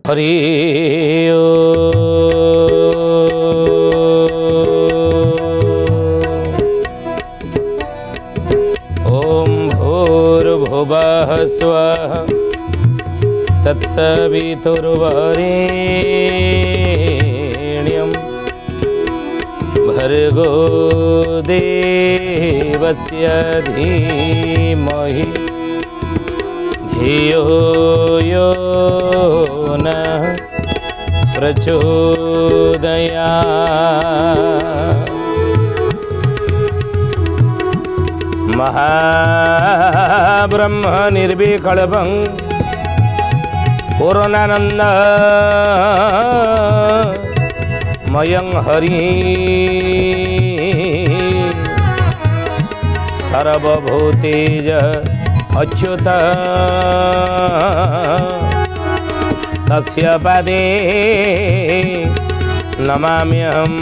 हरि ओम भूर्भुवः स्वः तत्सवितुर्वरेण्यं भर्गो देवस्य धीमहि धियो यो नः प्रचोदयात्। महाब्रह्म निर्विकल्पं पूर्णानंद मयं हरि सर्वभूतेज अच्युत तस्य पदे नमाम्यहम्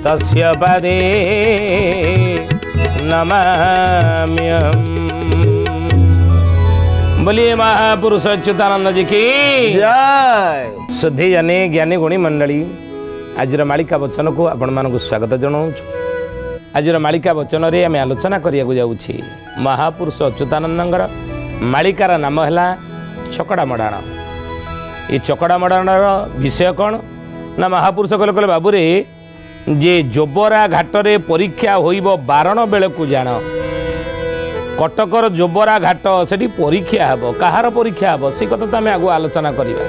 तस्य पदे नमाम्यहम्। बोलिए महापुरुष अच्युतानंद जी की जय। शुद्धि जाने ज्ञानी गुणी मंडली आज मालिका वचन को आपण मानक स्वागत जनाऊँ। आज मालिका वचन रे आम आलोचना करिया जाऊँगी महापुरुष अच्युतानंदर मालिकार नाम है चकड़ा मडाण। ये चकड़ा मडाणर विषय कौन ना महापुरुष कहले कहले बाबूरे जे जोबरा घाटरे परीक्षा होइब बारण बेले को जान कटकर जोबरा घाट से परीक्षा हेब कहार परीक्षा हेब से कथा तो आम आगु आलोचना करिबा।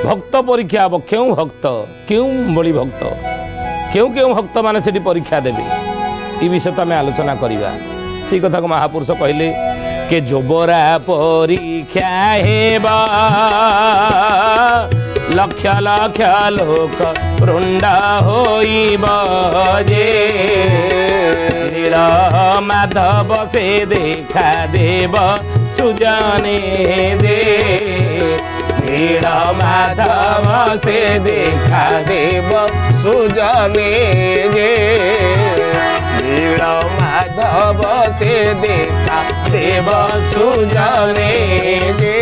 भक्त परीक्षा हेब क्यों भक्त क्यों बड़ी भक्त क्यों क्यों भक्त माने से परीक्षा देवे ये विषय तो आम आलोचना करिबा। से कथा को महापुरुष कहले के जोबरा परीक्षा हेबा लक्ष लक्ष लोक रुंड होइब जे नील माधव से देखा देव सुजने दे नील माधव से देखा देव सुजने जे नील माधव से देखा देव सुजने जे।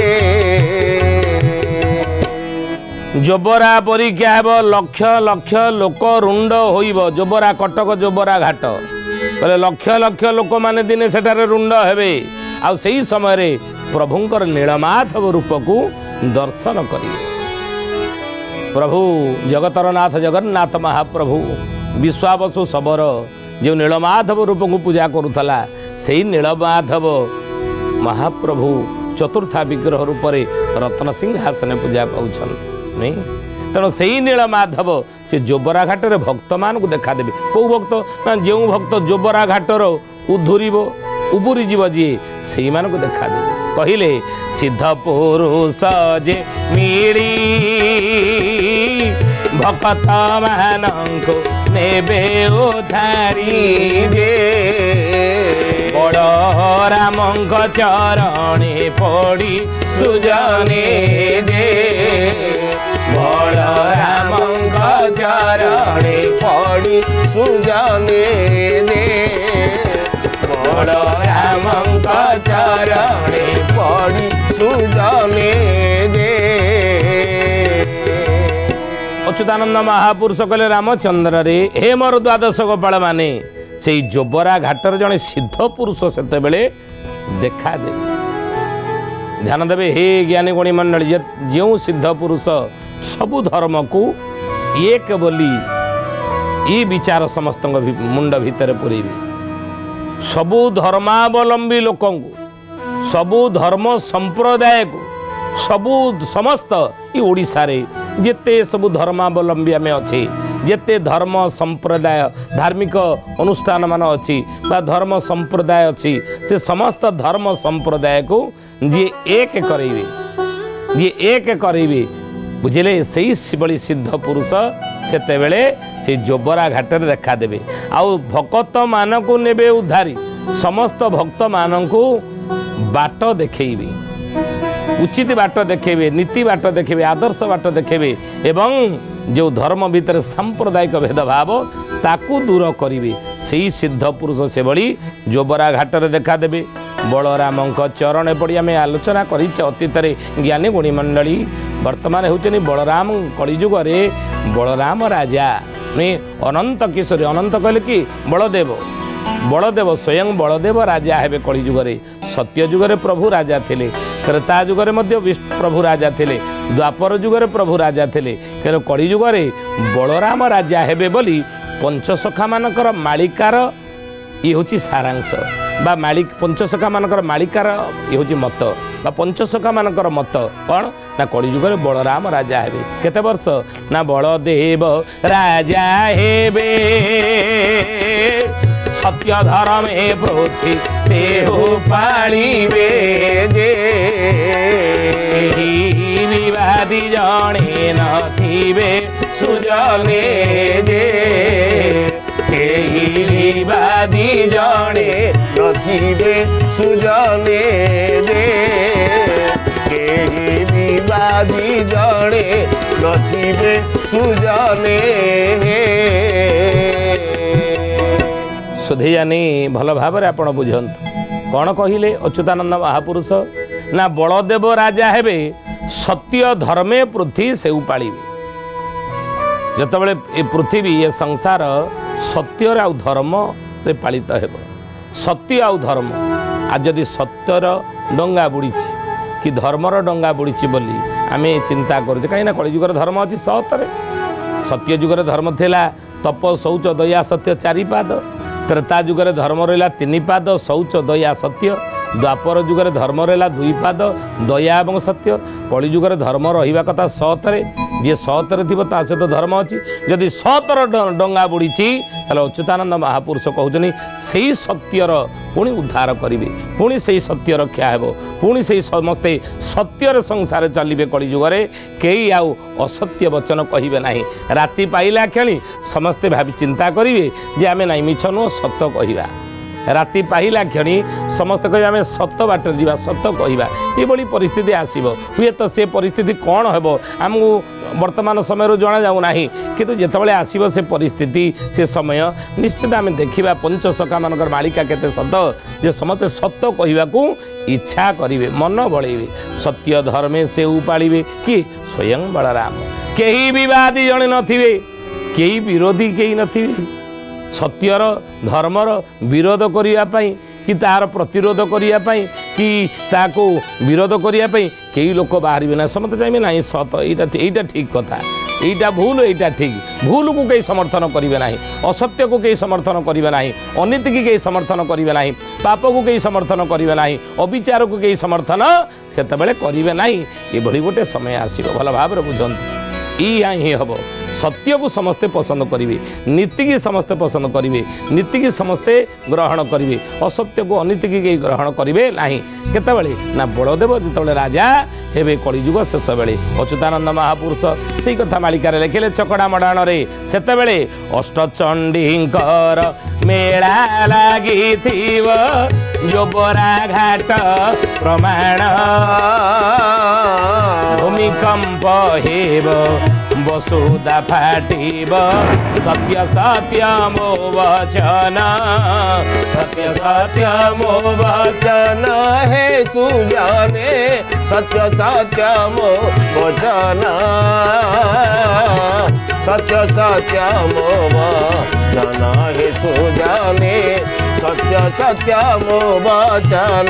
जोबरा परीक्षा हेब लक्ष लक्ष लोक रुंड होइब जोबरा कटक जोबरा घाट कहले लक्ष लक्ष लोक माने दिने सेठारे रुंड हेबे आ सेही समय रे प्रभुंकर नीलमाधव रूप को दर्शन करिवे। प्रभु जगतर नाथ जगन्नाथ महाप्रभु विश्वावसु सबर जो नीलमाधव रूप को पूजा करुथला सेही नीलमाधव महाप्रभु चतुर्था विग्रह रूप रे रत्न सिंहासन पूजा पाउछन नहीं तेणु से ही नीलमाधव से जोबरा घाटर भक्त मान को देखा देवे। कौ भक्त ना जो भक्त जोबरा घाटर उधुरीब उबुरी जीव जी से मान को देखा देवे। कहले सिद्ध पुरुष जे मिली भक्त मानंको नेबे उधारी जे बड़ रामंक चरणे पड़ी सुजने जे बड़ रामंक चरणे पड़ी सुजने दे बड़ रामंक चरणे पड़ी सुजने दे। अच्युतानंद महापुरुष कहले रामचंद्र रे हे मोर द्वादश गोपाल माने से जोबरा घाटर जड़े सिद्ध पुरुष सेते बेले देखा दे। ध्यान देवे हे ज्ञानी गुणी मंडली जो सिद्ध पुरुष सबु धर्म को एक बोली ये विचार समस्त मुंड भितर पुरेबे। सबु धर्मावलंबी लोक सबु धर्म संप्रदाय को सबु समस्त ये ओडिशा रे जेते सबु धर्मावलंबी आमे अच्छे जेते धर्म संप्रदाय धार्मिक अनुष्ठान मान अच्छी धर्म संप्रदाय अच्छी से समस्त धर्म संप्रदाय को जी एक करेबे जी एक करेबे बुझे से बड़ी सिद्ध पुरुष सेते बेले से जोबरा घाटर देखा देवे। आउ भक्त मान को नेबे उद्धारी समस्त भक्त मान को बाट देखेबे उचित बाट देखेबे नीति बाट देखेबे आदर्श बाट देखेबे एवं जो धर्म भितर सांप्रदायिक भेदभाव ताकू दूर करिवे। सेही सिद्ध पुरुष से बड़ी जोबरा घाटर देखा देवे। बलरामଙ୍କ चरण पड़ी आम आलोचना कर अतीत ज्ञानी गुणी मंडली वर्तमान होती बलराम कलिजुग बलराम राजा अनंत किशोरी अनंत कहले कि बलदेव बलदेव स्वयं बलदेव राजा हे कलिजुगे सत्य जुगरे प्रभु राजा थिले त्रेता जुगरे विष्णु प्रभु राजा थिले द्वापर जुगरे प्रभु राजा थिले कि कलिजुगे बलराम राजा हेबे बोली पंचसखा मानकर मालिकार ये हूँ सारांश बा मालिक पंचसखा मानकर मालिकार ये हूँ मत बा पंचसखा मानकर मत कौन ना कलिजुगे बलराम राजा हेबे केते वर्ष ना बलदेव राजा हेबे सत्य धर्मे पृथ्वी से हो पालिबे जे विवादी जणे नथिबे सुजने जे विवादी जणे नथिबे सुजने जे विवादी जणे नथिबे सुजने सुधीजानी भल भाव आपड़ बुझंतु कौन कहले अच्युतानंद महापुरुष ना बलदेव राजा हेबे सत्य धर्मे पृथ्वी से पालिबे जितेबाला ये पृथ्वी ये संसार सत्यर आ धर्म रे पालित हेब सत्य आ धर्म आज जदि सत्यर डंगा बुड़ी कि धर्मर डंगा बुड़ी बोली आम चिंता करुचे कहीं कलिजुगर धर्म अच्छी सतरे सत्य जुगर धर्म थिला तप शौच दया सत्य चारिपाद त्रेता जुगरे धर्म रहा 3 पाद शौच दया सत्य द्वापर जुगरे धर्म रहा 2 पाद दया और सत्य कलिजुगर धर्म रहा कथा सतरे जी सतरे थी सहित धर्म अच्छी जदि सतर डंगा बुड़ी अच्युतानंद महापुरुष कहते से सत्यर पुणी उद्धार करेंगे पुणी से सत्य रक्षा हो पुणी से समस्ते सत्यर संसार चलिए कलिजुगे कई आउ असत्य वचन कहे ना राति पाइला क्षणी समस्ते भावी चिंता करेंगे जे आम ना मिछ नुह सत कहवा राति पाइला क्षणी समस्त कह आम सत बाट जा सत कहवा ये परिस्थिति आसब हुए तो से परिस्थिति कौन हो आमको वर्तमान समय जना जाऊना किंतु जितेबाला आसब से परिस्थिति से समय निश्चित आम देखा पंचसखा मानकर मालिका केते सत जे समस्ते सत कहवाकू इच्छा करेंगे मन बड़े सत्य धर्मे से उपाड़े कि स्वयं बलराम कहीं विवादी जड़े नथिबे कई विरोधी कहीं नथिबे सत्यर धर्मर विरोध करने कि तार प्रतिरोध करने कि ताको विरोध करने कई लोक बाहर ना समझते चाहिए ना सत यहाँ ठीक कथा यहाँ भूल यहाँ ठीक भूल को कहीं समर्थन करेंगे ना असत्य को कहीं समर्थन करेंगे ना अनीति की कहीं समर्थन करेंगे ना पाप को कहीं समर्थन करेंगे ना अविचार को कहीं समर्थन से करेंगे ना ये गोटे समय आसो भल भाव बुझंतु ही हम सत्य को समस्ते पसंद करेंगे नीति की समस्ते पसंद करेंगे नीति की समस्ते ग्रहण करेंगे असत्य को अनीति की कहीं ग्रहण करेंगे ना केतबेले ना बलदेव जिते राजा हेबे कलिजुग शेष बेले अच्युतानंद महापुरुष से कथा मालिकार लिखिले चकड़ा मडाण सेतेबेले अष्टचंडींकर मेला लगी जोबरा घाट प्रमाण भूमिकंप हेब वसुधा फाटिब सत्य सत्य मो वचन सत्य सत्य मो वचन हे सुजाने सत्य सत्य मो वचन सत्य सत्य मो वचन हे सुजाने सत्य सत्य मो वचन।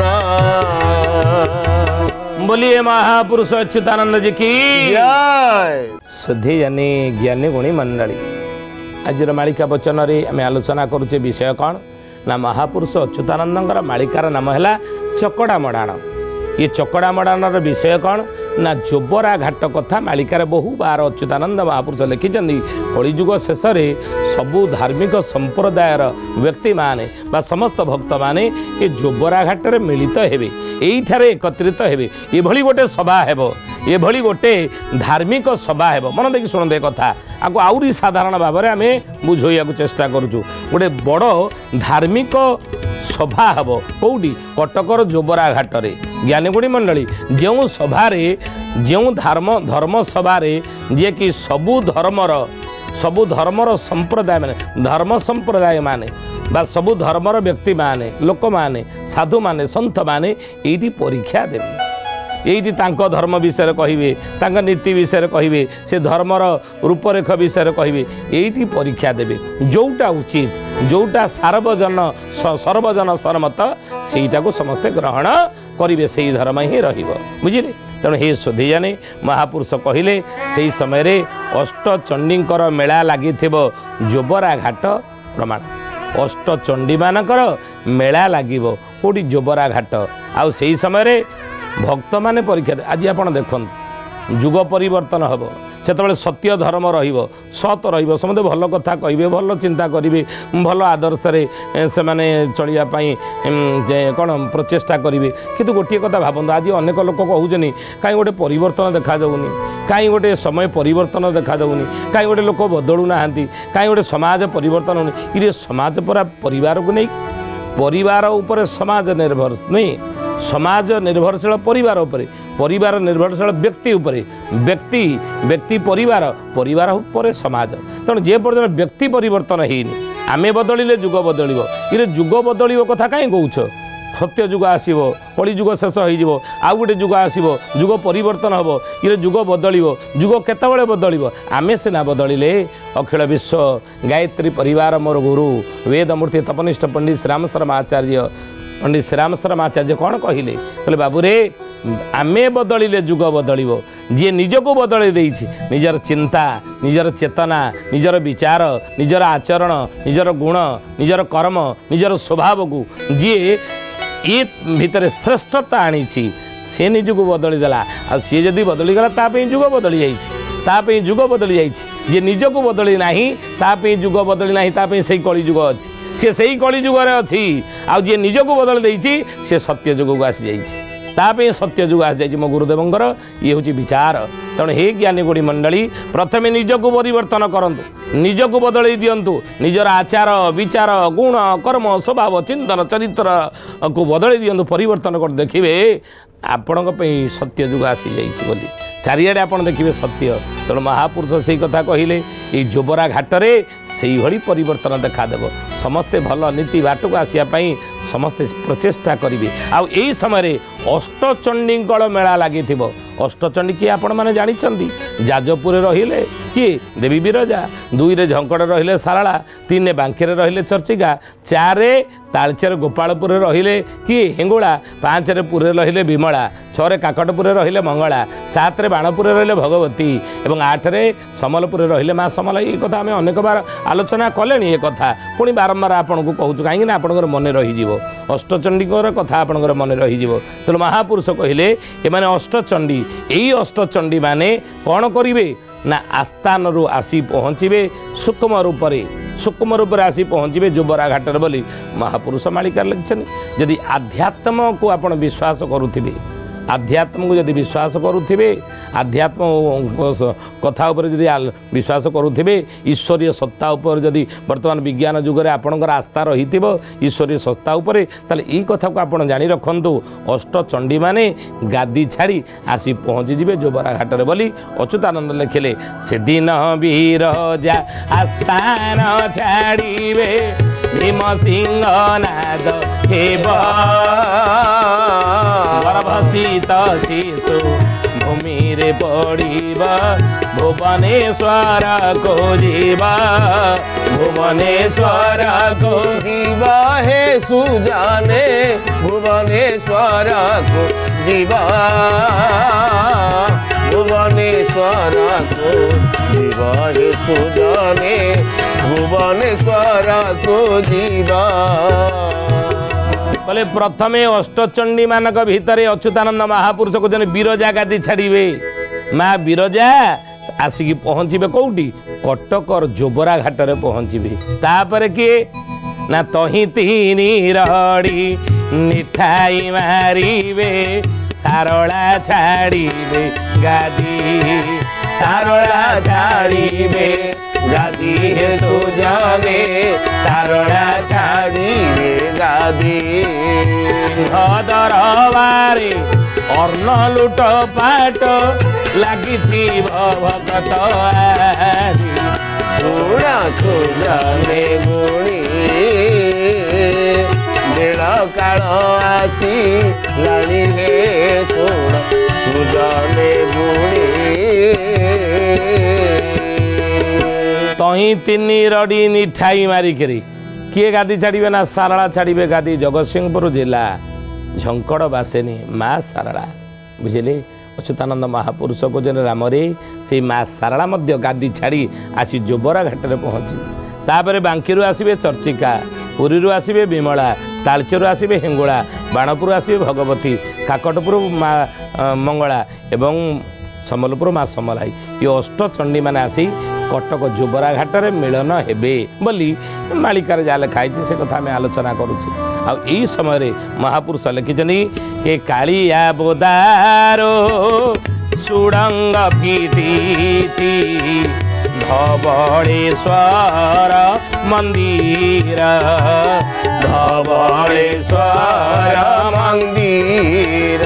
बोलिए महापुरुष अच्युतानंद जी की जय। सुधी जानी ज्ञानी गुणी मंडली आज मालिका वचन आम आलोचना करुचे विषय कौन ना महापुरुष अच्युतानंद मालिकार नाम है चकड़ा मडाण ये चकड़ा मडाण विषय कौन ना जोबरा घाट कथा मालिकार बहु बार अच्युतानंद महापुरुष लिखिं कलिजुग शेष सबु धार्मिक संप्रदायर व्यक्ति माने बा समस्त भक्त माने ये जोबरा घाट में मिलित हेबे एइठारे एकत्रित हेबे एभली गोटे सभा हेबो एभली गोटे धार्मिक सभा हेबो मन देखि सुनते कथा आको आउरी साधारण भाव में आमे बुझोइया को चेष्टा करूछु गोटे बड़ धार्मिक सभा हेबो कोउडी कटकर जोबरा घाट रे ज्ञानीगुणी मंडली जो सभारे जो धर्म सभारे जे कि सबु धर्मर संप्रदाय माने धर्म संप्रदाय माने बा सबु धर्मर व्यक्ति माने लोक माने साधु माने सन्थ माने ये परीक्षा देवे ये धर्म विषय कहे तांका नीति विषय कहे से धर्मर रूपरेख विषय कहे ये परीक्षा देवे जोटा उचित जोटा सर्वजन सरमत सेटा को समस्ते ग्रहण करेंगे से धर्म ही रुझे तेणु हे शोधी जाने महापुरुष कहले से समय रे अष्टचंडीकर मेला लगी जोबरा घाट प्रमाण अष्टचंडी मानकर मेला लगिब कौटी जोबरा घाट आउ से समय रे भक्त माने परीक्षा आज आप देखते जुग परिवर्तन हम से सत्य धर्म रत रमते भल कथा कहे भल चिंता करेंगे भल आदर्श से मैंने चलियापाई कौन प्रचेषा करेंगे किंतु गोटे कथा भावतु आज अनेक लोक कहते कहीं गोटे परिवर्तन देखा जाऊनी कहीं गोटे समय परिवर्तन देखा जाऊनी कहीं गोटे लोक बदलू ना कहीं गोटे समाज परिवर्तन होनी ये समाज परा परिवार को नहीं परिवार उपर समाज निर्भर नहीं समाज निर्भरशील परिवार उपरे परिवार निर्भरशील व्यक्ति उपरे व्यक्ति व्यक्ति परिवार परिवार उपरे समाज तेणु जे पर्यटन व्यक्ति परिवर्तन होनी आमे बदलिले जुग बदल ये जुग बदल कथा कहीं कौच सत्य जुग आसो कली जुग शेष हो आउ गोटे जुग आसो जुग परिवर्तन हम ये जुग बदल जुग केतबेले बदल आमे सिना बदलिले अखिल विश्व गायत्री परिवार मोर गुरु वेदमूर्ति तपनिष्ठ पंडित श्रीराम शर्मा आचार्य पंडित श्रीराम शर्मा आचार्य कौन कहले कहले बाबू रे आमे बदलिले जुग बदल जी निजको बदल निजर चिंता निजर चेतना निजर विचार निजर आचरण निजर गुण निजर कर्म निजर स्वभाव को जी ये भितर श्रेष्ठता आनी से निजको बदली देला आ सी जदि बदली गला तापे जुग बदली जाइए जुग बदली जाइए निजको बदली नाही तापे जुग बदली नाही तापे सही कली जुग अच्छी सी से कली जुगर अच्छी आ जी निजको बदल देती सी सत्य जुग को आसी जाइए सत्य जुग आसी जाइए मो गुरुदेवंकर ये हूँ विचार तेणु हे ज्ञानी गुणी मंडली प्रथमे निजको परिवर्तन करंतु निजको बदल दिंतु निजर आचार विचार गुण कर्म स्वभाव चिंतन चरित्र को बदल दिंतु परिवर्तन कर देखिए आपण सत्य जुग आसी जाइए चारिआडे आप देखिए सत्य तेणु महापुरुष से कथा कहले ये जोबरा घाटरे से ही परिवर्तन देखादेव समस्ते भल नीति बाट को आसापी समस्ते प्रचेषा करेंगे आउ यही समय अष्टचंडीकल मेला लगी अष्टचंडी किए आपण मैंने जानते जाजपुर रहिले किए देवी बिरजा दुई रे झंकड़ रहिले साराला तीन रे बांके रहिले चर्चिका चार तालचेर गोपालपुर रहिले किए हेंगुला पाँच रे पुरे रहिले विमला छः काकटपुर रहिले मंगला सात रे बाणपुर रहिले भगवती एवं आठ रे समलपुर रहिले माँ समला ये कथा आम अनेक बार आलोचना कले ये कथा पुणी बारंबार आपन को कहूँ कहीं आपंकर मन रही अष्टचंडीकर कथा आपंकर मन रही तेणु महापुरुष कहले ये अष्टचंडी यही अष्टचंडी माने कौन करेंगे ना आस्थान रु आसी पहुँचे सूक्ष्म रूप आसी पहुँचे जोबरा घाटर बोली महापुरुष मालिकार लिखिं जदि आध्यात्म को आप विश्वास करुवे आध्यात्म को जदि विश्वास करुवे आध्यात्म कथा उपर जदि विश्वास करुवे ईश्वरीय सत्ता उपर जदि वर्तमान विज्ञान जुगरे आपणकर आस्था रही ईश्वरीय सत्ता उपर ताले ई कथा को आप जानी रखंतु अष्टचंडी माने गादी छाड़ी आसी पहुँची जिवे जोबरा घाटरे बोली अच्युतानंद लिखिले से दिन बिरजा आस्थान छाड़िबे भीम सिंह नाद हेब गर्भस्थित शिशु भूमि रे पड़िबा भुवनेश्वर को जीवा भुवनेश्वर को जीवा हे सुजाने भुवनेश्वर को जीवा भुवनेश्वर को जीवा हे सुजाने भुवनेश्वर को जीवा बोले प्रथमे अष्टचंडी मानक भितर अच्युतानंद महापुरुष को जन बिरजा गादी छाड़िबे माँ बिरजा आसिकी पहुँचे कौटी कटकर जोबरा घाटरे पहुँचे तापर किए ना तही तीन रड़ी निठाई मारिबे सारला छाड़िबे गादी सारला छाड़िबे गादी हे सुजाने सारला छाड़िबे गादी सिंह दरबारे अर्ण लुट पाट लगी भगत आदि सुना सुजाने गुणी काल आसी लाणी हे सुण सुजाने गुणी तही तीन रड़ी निठाई मारिकी किए गादी छाड़े ना सारला छाड़े गादी जगतसिंहपुर जिला झंकड़ बासेनी माँ सारला बुझे अच्युतानंद महापुरुष को जन रामरे से माँ सारला गादी छाड़ी आसी जोबरा घाट में पहुँची तापर बांकी आसवे चर्चिका पुरी आसवे विमला तालचेर आसवे हिंगुला बाणपुर आसवे भगवती काकटपुर माँ मंगला एवं सम्बलपुर माँ समलाई ये अष्टचंडी मैंने आसी कटक जोबरा घाट में मिलन हेबे बोली मालिकार जहाँ लिखाई से कथा आम आलोचना करुचे आई समय महापुरुष लिखिं के कालिया बोदारो सुड़ंग फिटी धवलेश्वर मंदिर धवलेश्वर मंदिर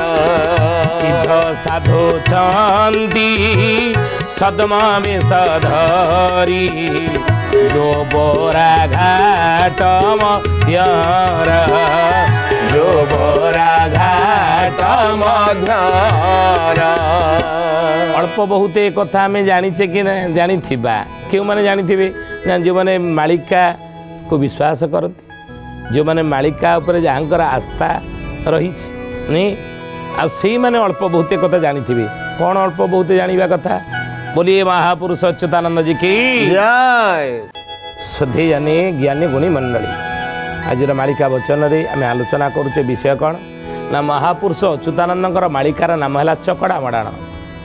सिद्ध साधु चंदी छद्मा में सधरी जोबरा घाट मध्यर जोबरा घाट मध्यर अल्प बहुत एक कथा आम जानीचे कि जानी क्यों मैंने जानी जो मैंने मालिका को विश्वास करती जो मैंने मालिका उपर जहाँकर आस्था रही मैंने अल्प बहुत कथा जानी कौन अल्प बहुत जाना कथा बोलिए महापुरुष अच्युतानंद जी की जय श्रद्धे जाने ज्ञानी गुणी मंडली आज मालिका वचन रे आम आलोचना करुचे विषय कौन ना महापुरुष अच्युतानंद मालिकार नाम है चकड़ा मडाण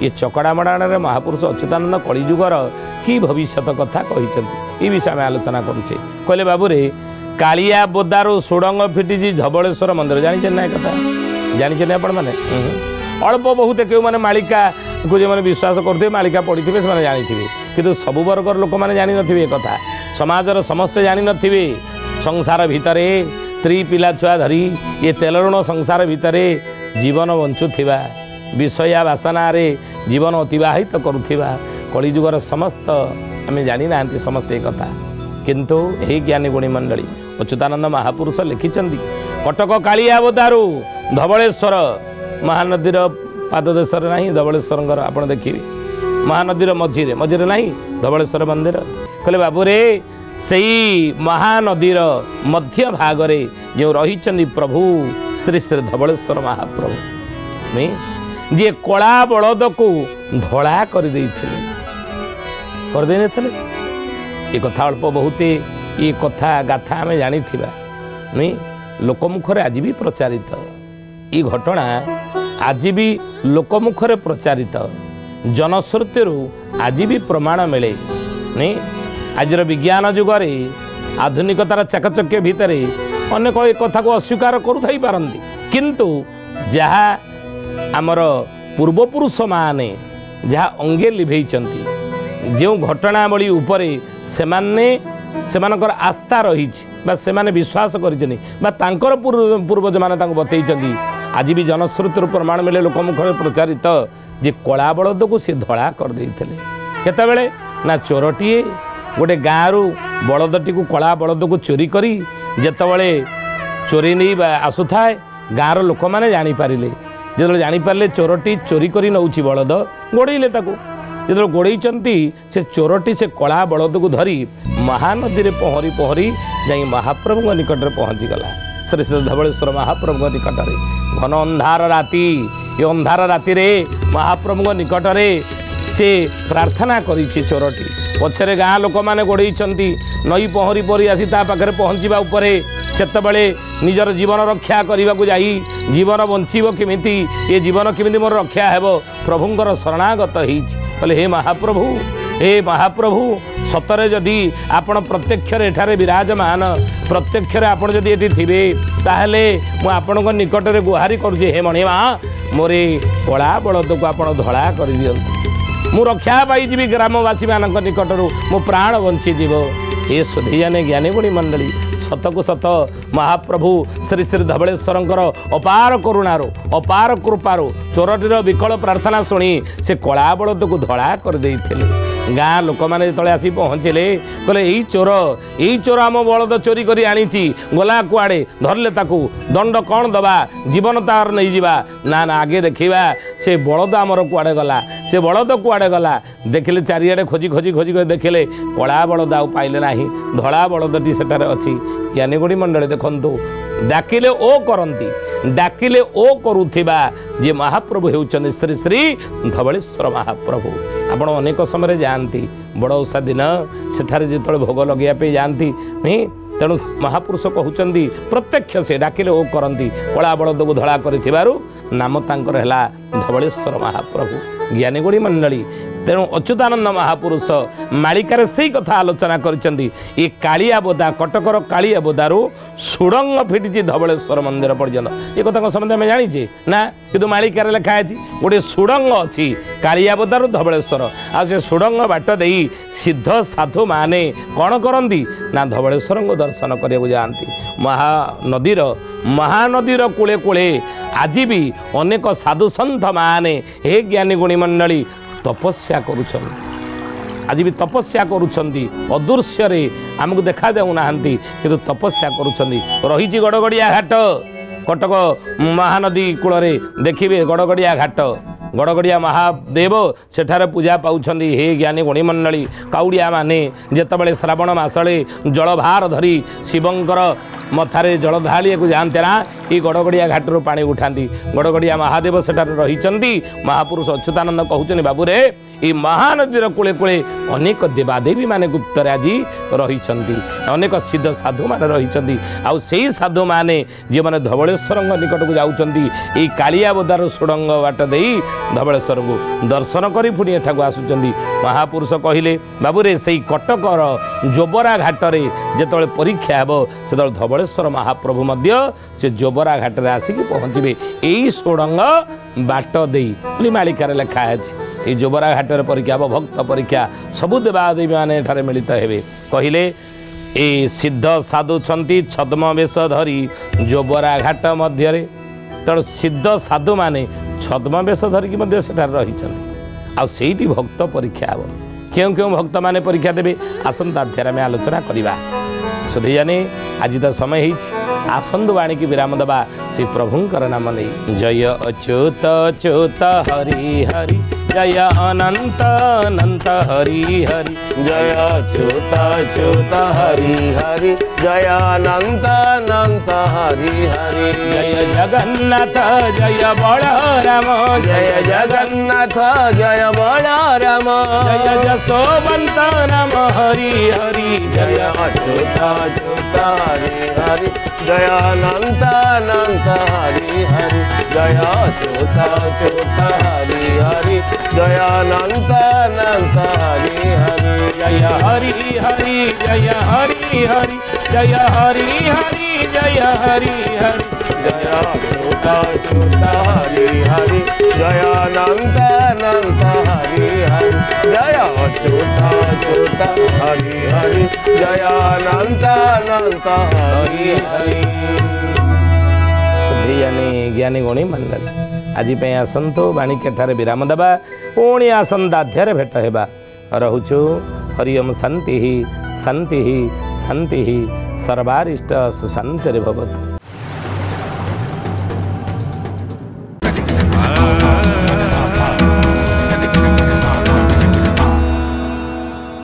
ये चकड़ा मडाण महापुरुष अच्युतानंद कलिजुगर कि भविष्य कथा कही विषय आम आलोचना करुचे कहले बाबू रे कालिया बोदारू सुड़ंग फिटी धवलेश्वर मंदिर जानी ना कथा जानी ना आपण मैंने अल्प बहुत क्यों मैंने मालिका को जो मैंने विश्वास करते मालिका पढ़ी थे से जानी कि सब वर्गर लोक मैंने जानी नथिबे कथा समाजर समस्ते जानी नथिबे संसार भितर स्त्री पिला छुआ धरी ये तेलऋण संसार भितर जीवन बंचुवा विषया वासना रे जीवन अतिवाहित करुवा कलिजुगर समस्त आम जानी ना समस्ते कथा किंतु यही ज्ञानी गुणी मंडली अच्युतानंद महापुरुष लिखिं कटक कालिया बोदारू धवलेश्वर महानदीर पाददेशर ना धवलेश्वर आप देखिए महानदीर मझीरे मझीरे ना धवलेश्वर मंदिर कहले बाबू रे से महानदीर मध्य भागरे जो रही प्रभु श्री श्री धवलेश्वर महाप्रभु नहीं जी कला बलद को धड़ा कर ये कथा अल्प बहुत ये कथा गाथा आम जानी नहीं लोकमुखर आज भी प्रचारित ये घटना आज भी लोकमुखरे प्रचारित जनश्रुति आज भी प्रमाण मिले नहीं आज विज्ञान जुगर आधुनिकतार चाकचक्य भितर अनेक एक कथा को अस्वीकार करुथाई पारती किंतु जहाँ आमर पूर्वपुरुष माने जहाँ अंगे लिभेई जो घटनावली उपरे सेमानकर आस्था रही विश्वास कर पूर्वज माने बतई आज भी जनश्रुति प्रमाण मिले लोकमुख प्रचारित जे कला बलद को सी धड़ा कर केतबेले ना चोरटीए गोटे गाँव बलदटी को कला बलद को चोरी करी जेतबेले चोरी नहीं आसुए गाँव लोक मैंने जापारे जो जापारे चोरटी चोरी कर नौची बलद गोड़े जो गोड़े से चोरटी से कला बलद को धरी महानदी में पहरी पहरी जा महाप्रभु निकट में पहुँची गला श्री श्री धवलेश्वर महाप्रभु निकट में घन अंधार राति ये अंधार राति रे महाप्रभु निकट में से प्रार्थना करी चोरटी पछरे गाँ लोक मैंने गोड़े नई पहरी पहरी आसी पाखे पहुँचवा सेतबले निजर जीवन रक्षा करने को जाई जीवन बंचीब किमिति ये जीवन किमिति मोर रक्षा हेब प्रभुंकर शरणागत होले हे महाप्रभु सतरे जदि आपण प्रत्यक्ष एठारे विराजमान प्रत्यक्ष आपण जदि एठी थिबे ताहले मु आपणक निकट रे गुहारी करूचे हे मणिमा मोरे कला बलद को आपण धड़ा कर दियंतु मु रक्षा पाई जीवी ग्रामवासी मानक निकटरू मो प्राण बंची जीव हे सुधीजाने ज्ञानी गुणी मंडली सतकु सत महाप्रभु श्री श्री धवलेश्वर अपार करुणारो अपार कृपारो चोरटीर विकल प्रार्थना शुणी से कला बलद को धड़ा कर देइथिले ଗାଁ ଲୋକମାନେ ଯେତେବେଳେ ଆସି ପହଞ୍ଚିଲେ କହିଲେ ଏଇ ଚୋର ଆମ ବଳଦ ଚୋରି କରି ଆଣିଛି, ଗଲା କୁଆଡ଼େ, ଧରିଲେ ତାକୁ, ଦଣ୍ଡ କ'ଣ ଦେବା, ଜୀବନ ତାର ନେଇଯିବା। ନା ନା, ଆଗେ ଦେଖିବା ସେ ବଳଦ ଆମର କୁଆଡ଼େ ଗଲା, ସେ ବଳଦ କୁଆଡ଼େ ଗଲା। ଦେଖିଲେ ଚାରିଆଡ଼େ ଖୋଜି ଖୋଜି ଖୋଜି ଖୋଜି ଦେଖିଲେ କଳା ବଳଦ ଆଉ ପାଇଲେ ନାହିଁ, ଧଳା ବଳଦଟି ସେଠାରେ ଅଛି। ଜ୍ଞାନୀଗୁଣୀ ମଣ୍ଡଳୀ ଦେଖନ୍ତୁ, ଡାକିଲେ ଓ କରନ୍ତି, ଡାକିଲେ ଓ କରୁଥିବା ଯେ ମହାପ୍ରଭୁ ହେଉଛନ୍ତି ଶ୍ରୀ ଶ୍ରୀ ଧବଳେଶ୍ୱର ମହାପ୍ରଭୁ। ଆପଣ ଅନେକ ସମୟରେ ଯାଆନ୍ତି, ବଡ଼ ଓଷା ଦିନ ସେଠାରେ ଯେତେବେଳେ ଭୋଗ ଲଗାଇବା ପାଇଁ ଯାଆନ୍ତି, ତେଣୁ ମହାପୁରୁଷ କହୁଛନ୍ତି ପ୍ରତ୍ୟକ୍ଷ ସେ ଡାକିଲେ ଓ କରନ୍ତି, କଳା ବଳଦକୁ ଧଳା କରିଥିବାରୁ ନାମ ତାଙ୍କର ହେଲା ଧବଳେଶ୍ୱର ମହାପ୍ରଭୁ। ଜ୍ଞାନୀଗୁଣୀ ମଣ୍ଡଳୀ, ତେଣୁ ଅଚ୍ୟୁତାନନ୍ଦ ମହାପୁରୁଷ ମାଳିକାରେ ସେଇ କଥା ଆଲୋଚନା କରିଛନ୍ତି। ଏ କାଳିଆ ବୋଦା, କଟକର କାଳିଆ ବୋଦାରୁ ସୁଡ଼ଙ୍ଗ ଫିଟିଛି ଧବଳେଶ୍ୱର ମନ୍ଦିର ପର୍ଯ୍ୟନ୍ତ। ଏ କଥା କ'ଣ ସମସ୍ତେ ଆମେ ଜାଣିଛେ ନା? କିନ୍ତୁ ମାଳିକାରେ ଲେଖା ଅଛି ଗୋଟେ ସୁଡ଼ଙ୍ଗ ଅଛି କାଳିଆ ବୋଦାରୁ ଧବଳେଶ୍ୱର। ଆଉ ସେ ସୁଡ଼ଙ୍ଗ ବାଟ ଦେଇ ସିଦ୍ଧ ସାଧୁମାନେ କ'ଣ କରନ୍ତି ନା ଧବଳେଶ୍ୱରଙ୍କୁ ଦର୍ଶନ କରିବାକୁ ଯାଆନ୍ତି। ମହାନଦୀର କୂଳେ କୂଳେ ଆଜି ବି ଅନେକ ସାଧୁସନ୍ଥ ମାନେ ହେ ଜ୍ଞାନୀଗୁଣୀ ମଣ୍ଡଳୀ ତପସ୍ୟା କରୁଛନ୍ତି, ଆଜି ବି ତପସ୍ୟା କରୁଛନ୍ତି। ଅଦୃଶ୍ୟରେ ଆମକୁ ଦେଖାଯାଉନାହାନ୍ତି କିନ୍ତୁ ତପସ୍ୟା କରୁଛନ୍ତି। ରହିଛି ଗଡ଼ଗଡ଼ିଆ ଘାଟ, କଟକ ମହାନଦୀ କୂଳରେ ଦେଖିବେ ଗଡ଼ଗଡ଼ିଆ ଘାଟ, ଗଡ଼ଗଡ଼ିଆ ମହାଦେବ ସେଠାରେ ପୂଜା ପାଉଛନ୍ତି। ହେ ଜ୍ଞାନୀଗୁଣୀ ମଣ୍ଡଳୀ, କାଉଡ଼ିଆ ମାନେ ଯେତେବେଳେ ଶ୍ରାବଣ ମାସରେ ଜଳଭାର ଧରି ଶିବଙ୍କର ମଥାରେ ଜଳ ଢାଳିବାକୁ ଯାଆନ୍ତି ନା, এই ଗଡ଼ଗଡ଼ିଆ ଘାଟରୁ ପାଣି ଉଠାନ୍ତି। ଗଡ଼ଗଡ଼ିଆ ମହାଦେବ ସେଠାରେ ରହିଛନ୍ତି। ମହାପୁରୁଷ ଅଚ୍ୟୁତାନନ୍ଦ କହୁଛନ୍ତି, ବାବୁରେ এই ମହାନଦୀର କୂଳେ କୂଳେ ଅନେକ ଦେବାଦେବୀ ମାନେ ଗୁପ୍ତରେ ଆଜି ରହିଛନ୍ତି, ଅନେକ ସିଦ୍ଧ ସାଧୁମାନେ ରହିଛନ୍ତି। ଆଉ ସେଇ ସାଧୁମାନେ ଯେଉଁମାନେ ଧବଳେଶ୍ୱରଙ୍କ ନିକଟକୁ ଯାଉଛନ୍ତି, ଏଇ କାଳିଆ ବୋଦାର ସୁଡ଼ଙ୍ଗ ବାଟ ଦେଇ ଧବଳେଶ୍ୱରଙ୍କୁ ଦର୍ଶନ କରି ପୁଣି ଏଠାକୁ ଆସୁଛନ୍ତି। ମହାପୁରୁଷ କହିଲେ, ବାବୁରେ ସେଇ କଟକର ଜୋବରା ଘାଟରେ ଯେତେବେଳେ ପରୀକ୍ଷା ହେବ ସେତେବେଳେ ଧବଳେଶ୍ୱର ମହାପ୍ରଭୁ ମଧ୍ୟ ସେ ଜୋବରା ଘାଟରେ ଆସିକି ପହଞ୍ଚିବେ। ଏଇ ସୁଡ଼ଙ୍ଗ ବାଟ ଦେଇ ବୋଲି ମାଳିକାରେ ଲେଖା ଅଛି। এই ଜୋବରା ଘାଟରେ ପରୀକ୍ଷା ହେବ, ଭକ୍ତ ପରୀକ୍ଷା, ସବୁ ଦେବାଦେବୀ ମାନେ ଏଠାରେ ମିଳିତ ହେବେ। କହିଲେ ଏ ସିଦ୍ଧ ସାଧୁଛନ୍ତି ଛଦ୍ମ ବେଶ ଧରି ଜୋବରା ଘାଟ ମଧ୍ୟରେ। ତେଣୁ ସିଦ୍ଧ ସାଧୁମାନେ ଛଦ୍ମ ବେଶ ଧରିକି ମଧ୍ୟ ସେଠାରେ ରହିଛନ୍ତି। ଆଉ ସେଇଠି ଭକ୍ତ ପରୀକ୍ଷା ହେବ। କେଉଁ କେଉଁ ଭକ୍ତମାନେ ପରୀକ୍ଷା ଦେବେ ଆସନ୍ତା ଅଧ୍ୟାୟରେ ଆମେ ଆଲୋଚନା କରିବା। ସୁଧୀଜାନି, ଆଜି ତ ସମୟ ହେଇଛି, ଆସନ୍ତୁ ବାଣୀକି ବିରାମ ଦେବା ଶ୍ରୀ ପ୍ରଭୁଙ୍କର ନାମ ନେଇ। ଜୟ ଅଚ୍ୟୁତ ଅଚ୍ୟୁତ ହରି ହରି, जय अनंत अनंत हरि हरि, जय अच्युत अच्युत हरि हरि, जय अनंत अनंत हरि हरि। जय जगन्नाथ जय बलराम, जय जगन्नाथ जय बलराम, जय जसोवंत नाम हरि हरि, जय अच्युत अच्युत हरि हरि, जय अनंत अनंत हरि हरि, जय अच्युत अच्युत हरि हरि, जय अनंत अनंत हरि हरि। जय हरि हरि जय हरि हरि, जय हरि हरि जय हरि हरि, जय अच्युत अच्युत हरि हरि, जय अनंत अनंत हरि हरि, जय अच्युत अच्युत हरि हरि, जय अनंत अनंत हरि हरि। सुधीजानी ज्ञानीगुणी मंडली, आज आसतु बाणीकेठारे विराम देवा, पुणी आसंता अध्याय भेट होगा। रहुचु हरि ओम। शांति शांति शांति, सर्वारिष्ट सुशांति भवतु।